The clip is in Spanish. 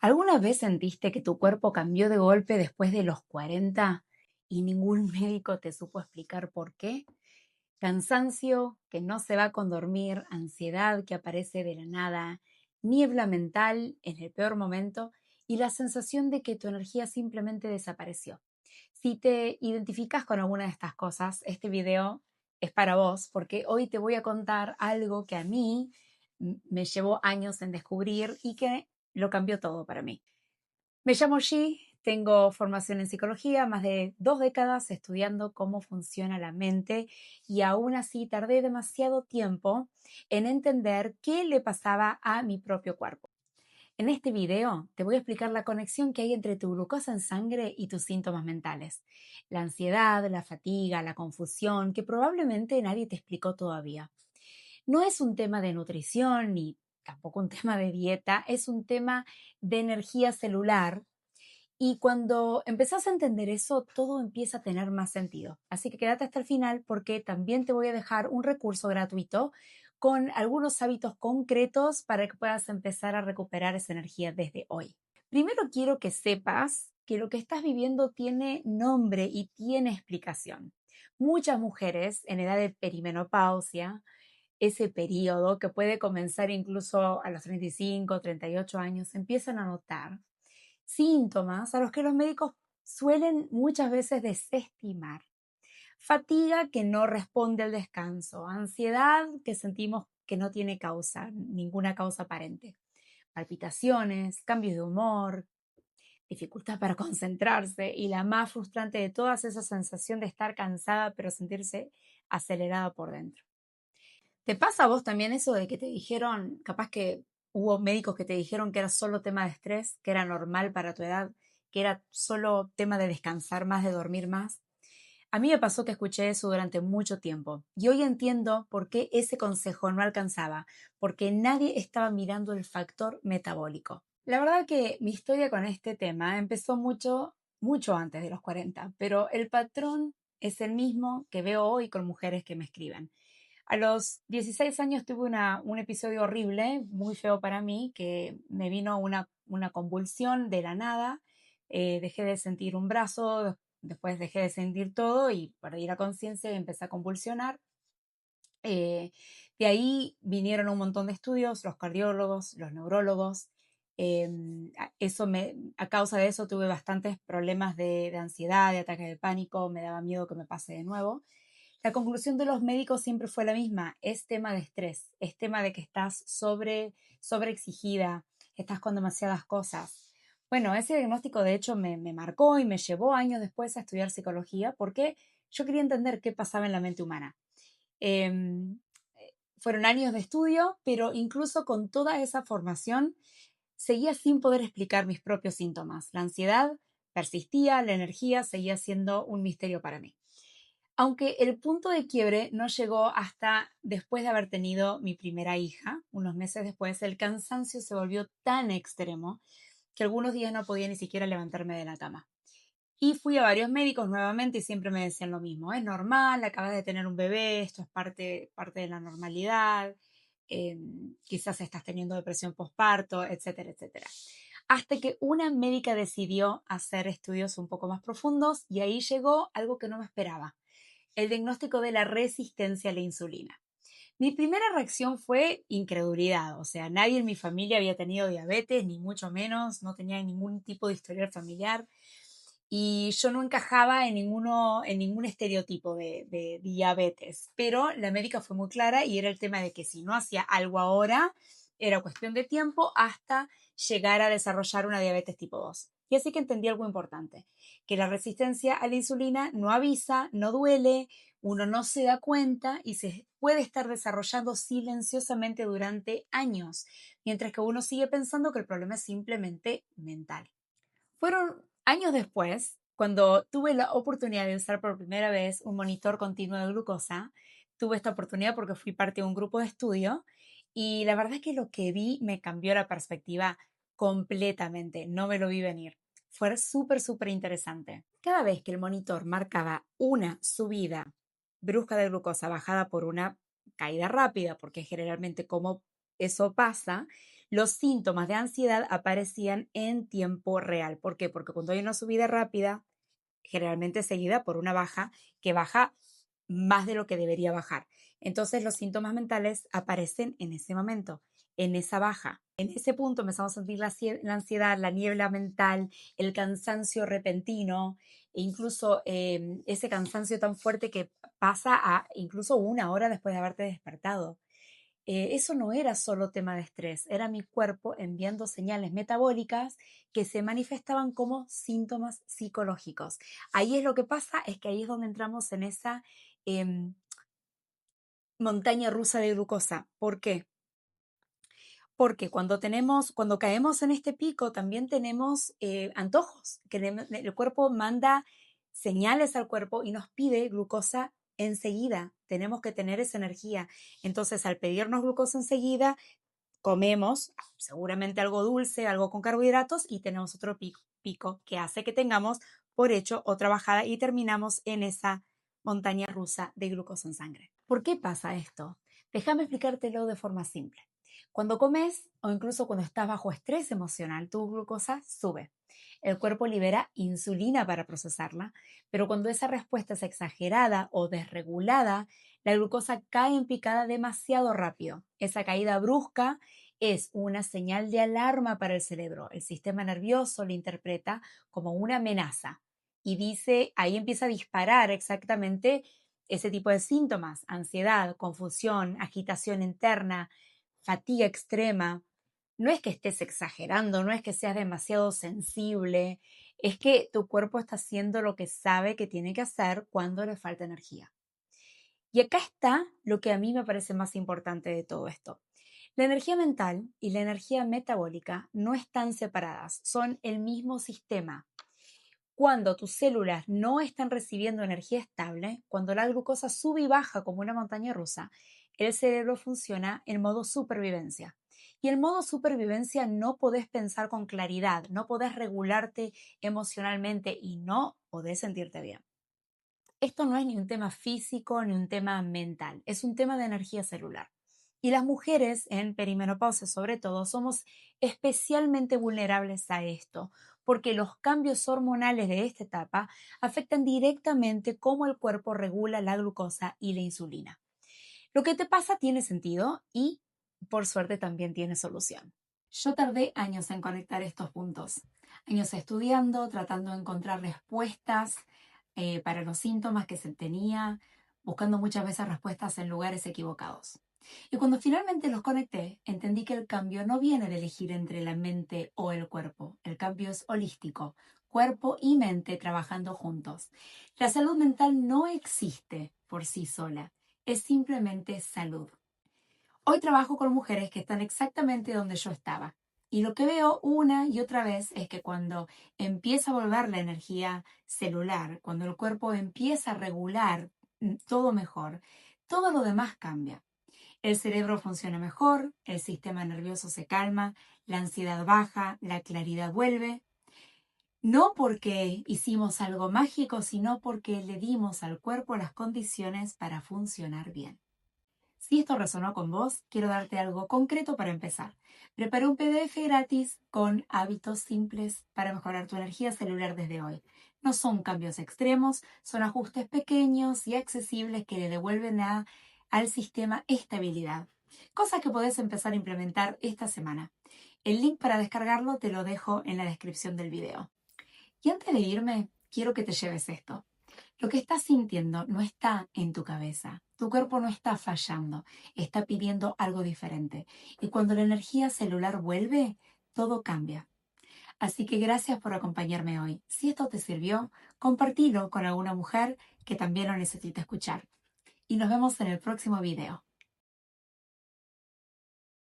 ¿Alguna vez sentiste que tu cuerpo cambió de golpe después de los 40 y ningún médico te supo explicar por qué? Cansancio que no se va con dormir, ansiedad que aparece de la nada, niebla mental en el peor momento y la sensación de que tu energía simplemente desapareció. Si te identificas con alguna de estas cosas, este video es para vos porque hoy te voy a contar algo que a mí me llevó años en descubrir y que lo cambió todo para mí. Me llamo Gi, tengo formación en psicología, más de 2 décadas estudiando cómo funciona la mente y aún así tardé demasiado tiempo en entender qué le pasaba a mi propio cuerpo. En este video te voy a explicar la conexión que hay entre tu glucosa en sangre y tus síntomas mentales. La ansiedad, la fatiga, la confusión, que probablemente nadie te explicó todavía. No es un tema de nutrición ni tampoco un tema de dieta, es un tema de energía celular y cuando empezás a entender eso, todo empieza a tener más sentido. Así que quédate hasta el final porque también te voy a dejar un recurso gratuito con algunos hábitos concretos para que puedas empezar a recuperar esa energía desde hoy. Primero quiero que sepas que lo que estás viviendo tiene nombre y tiene explicación. Muchas mujeres en edad de perimenopausia, ese periodo que puede comenzar incluso a los 35, 38 años, empiezan a notar síntomas a los que los médicos suelen muchas veces desestimar. Fatiga que no responde al descanso, ansiedad que sentimos que no tiene causa, ninguna causa aparente, palpitaciones, cambios de humor, dificultad para concentrarse y la más frustrante de todas, esa sensación de estar cansada pero sentirse acelerada por dentro. ¿Te pasa a vos también eso de que te dijeron, capaz que hubo médicos que te dijeron que era solo tema de estrés, que era normal para tu edad, que era solo tema de descansar más, de dormir más? A mí me pasó que escuché eso durante mucho tiempo y hoy entiendo por qué ese consejo no alcanzaba, porque nadie estaba mirando el factor metabólico. La verdad que mi historia con este tema empezó mucho antes de los 40, pero el patrón es el mismo que veo hoy con mujeres que me escriben. A los 16 años tuve un episodio horrible, muy feo para mí, que me vino una convulsión de la nada. Dejé de sentir un brazo, después dejé de sentir todo y perdí la conciencia y empecé a convulsionar. Eh, de ahí vinieron un montón de estudios, los cardiólogos, los neurólogos. A causa de eso tuve bastantes problemas de ansiedad, de ataques de pánico, me daba miedo que me pase de nuevo. La conclusión de los médicos siempre fue la misma, es tema de estrés, es tema de que estás sobreexigida, estás con demasiadas cosas. Bueno, ese diagnóstico de hecho me marcó y me llevó años después a estudiar psicología porque yo quería entender qué pasaba en la mente humana. Em, Fueron años de estudio, pero incluso con toda esa formación seguía sin poder explicar mis propios síntomas. La ansiedad persistía, la energía seguía siendo un misterio para mí. Aunque el punto de quiebre no llegó hasta después de haber tenido mi primera hija, unos meses después, el cansancio se volvió tan extremo que algunos días no podía ni siquiera levantarme de la cama. Y fui a varios médicos nuevamente y siempre me decían lo mismo, es normal, acabas de tener un bebé, esto es parte de la normalidad, quizás estás teniendo depresión postparto, etcétera, etcétera. Hasta que una médica decidió hacer estudios un poco más profundos y ahí llegó algo que no me esperaba, el diagnóstico de la resistencia a la insulina. Mi primera reacción fue incredulidad, o sea, nadie en mi familia había tenido diabetes, ni mucho menos, no tenía ningún tipo de historial familiar y yo no encajaba en ningún estereotipo de diabetes, pero la médica fue muy clara y era el tema de que si no hacía algo ahora, era cuestión de tiempo hasta llegar a desarrollar una diabetes tipo 2. Y así que entendí algo importante, que la resistencia a la insulina no avisa, no duele, uno no se da cuenta y se puede estar desarrollando silenciosamente durante años, mientras que uno sigue pensando que el problema es simplemente mental. Fueron años después, cuando tuve la oportunidad de usar por primera vez un monitor continuo de glucosa. Tuve esta oportunidad porque fui parte de un grupo de estudio y la verdad es que lo que vi me cambió la perspectiva completamente. No me lo vi venir. Fue súper interesante. Cada vez que el monitor marcaba una subida brusca de glucosa bajada por una caída rápida, porque es generalmente como eso pasa, los síntomas de ansiedad aparecían en tiempo real. ¿Por qué? Porque cuando hay una subida rápida, generalmente seguida por una baja que baja más de lo que debería bajar. Entonces los síntomas mentales aparecen en ese momento, en esa baja. En ese punto empezamos a sentir la ansiedad, la niebla mental, el cansancio repentino, e incluso ese cansancio tan fuerte que pasa a incluso una hora después de haberte despertado. Eso no era solo tema de estrés, era mi cuerpo enviando señales metabólicas que se manifestaban como síntomas psicológicos. Ahí es lo que pasa, es que ahí es donde entramos en esa em, montaña rusa de glucosa. ¿Por qué? Porque cuando caemos en este pico, también tenemos antojos, que el cuerpo manda señales al cuerpo y nos pide glucosa enseguida. Tenemos que tener esa energía. Entonces, al pedirnos glucosa enseguida, comemos seguramente algo dulce, algo con carbohidratos y tenemos otro pico que hace que tengamos por hecho otra bajada y terminamos en esa montaña rusa de glucosa en sangre. ¿Por qué pasa esto? Déjame explicártelo de forma simple. Cuando comes o incluso cuando estás bajo estrés emocional, tu glucosa sube. El cuerpo libera insulina para procesarla, pero cuando esa respuesta es exagerada o desregulada, la glucosa cae en picada demasiado rápido. Esa caída brusca es una señal de alarma para el cerebro. El sistema nervioso lo interpreta como una amenaza y dice, ahí empieza a disparar exactamente ese tipo de síntomas: ansiedad, confusión, agitación interna, fatiga extrema. No es que estés exagerando, no es que seas demasiado sensible, es que tu cuerpo está haciendo lo que sabe que tiene que hacer cuando le falta energía. Y acá está lo que a mí me parece más importante de todo esto. La energía mental y la energía metabólica no están separadas, son el mismo sistema. Cuando tus células no están recibiendo energía estable, cuando la glucosa sube y baja como una montaña rusa, el cerebro funciona en modo supervivencia. Y en modo supervivencia no podés pensar con claridad, no podés regularte emocionalmente y no podés sentirte bien. Esto no es ni un tema físico ni un tema mental, es un tema de energía celular. Y las mujeres en perimenopausia, sobre todo, somos especialmente vulnerables a esto, porque los cambios hormonales de esta etapa afectan directamente cómo el cuerpo regula la glucosa y la insulina. Lo que te pasa tiene sentido y, por suerte, también tiene solución. Yo tardé años en conectar estos puntos, años estudiando, tratando de encontrar respuestas para los síntomas que se tenía, buscando muchas veces respuestas en lugares equivocados. Y cuando finalmente los conecté, entendí que el cambio no viene de elegir entre la mente o el cuerpo. El cambio es holístico, cuerpo y mente trabajando juntos. La salud mental no existe por sí sola, es simplemente salud. Hoy trabajo con mujeres que están exactamente donde yo estaba. Y lo que veo una y otra vez es que cuando empieza a volver la energía celular, cuando el cuerpo empieza a regular todo mejor, todo lo demás cambia. El cerebro funciona mejor, el sistema nervioso se calma, la ansiedad baja, la claridad vuelve. No porque hicimos algo mágico, sino porque le dimos al cuerpo las condiciones para funcionar bien. Si esto resonó con vos, quiero darte algo concreto para empezar. Preparé un PDF gratis con hábitos simples para mejorar tu energía celular desde hoy. No son cambios extremos, son ajustes pequeños y accesibles que le devuelven al sistema estabilidad. Cosas que podés empezar a implementar esta semana. El link para descargarlo te lo dejo en la descripción del video. Y antes de irme, quiero que te lleves esto. Lo que estás sintiendo no está en tu cabeza. Tu cuerpo no está fallando, está pidiendo algo diferente. Y cuando la energía celular vuelve, todo cambia. Así que gracias por acompañarme hoy. Si esto te sirvió, compartilo con alguna mujer que también lo necesita escuchar. Y nos vemos en el próximo video.